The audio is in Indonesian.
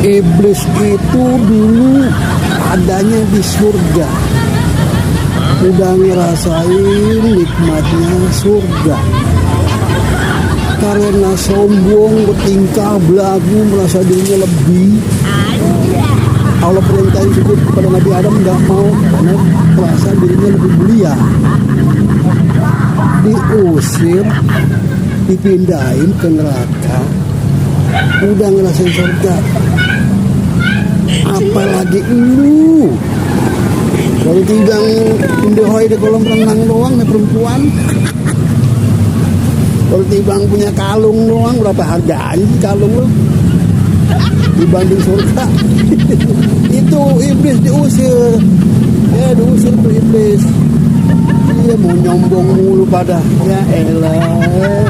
Iblis itu dulu adanya di surga, udah ngerasain nikmatnya surga. Karena sombong, bertingkah belagu, merasa dirinya lebih, Allah perintahin sujud kepada Nabi Adam, nggak mau karena merasa dirinya lebih mulia. Diusir, dipindahin ke neraka, udah ngerasain surga. Apalagi lu kalau tidak indahoi di kolam renang doang nih perempuan, kalau tibang punya kalung doang berapa harganya kalung lu dibanding surga. Itu iblis diusir, ya diusir tuh iblis. Dia mau nyombong mulu pada, ya elah.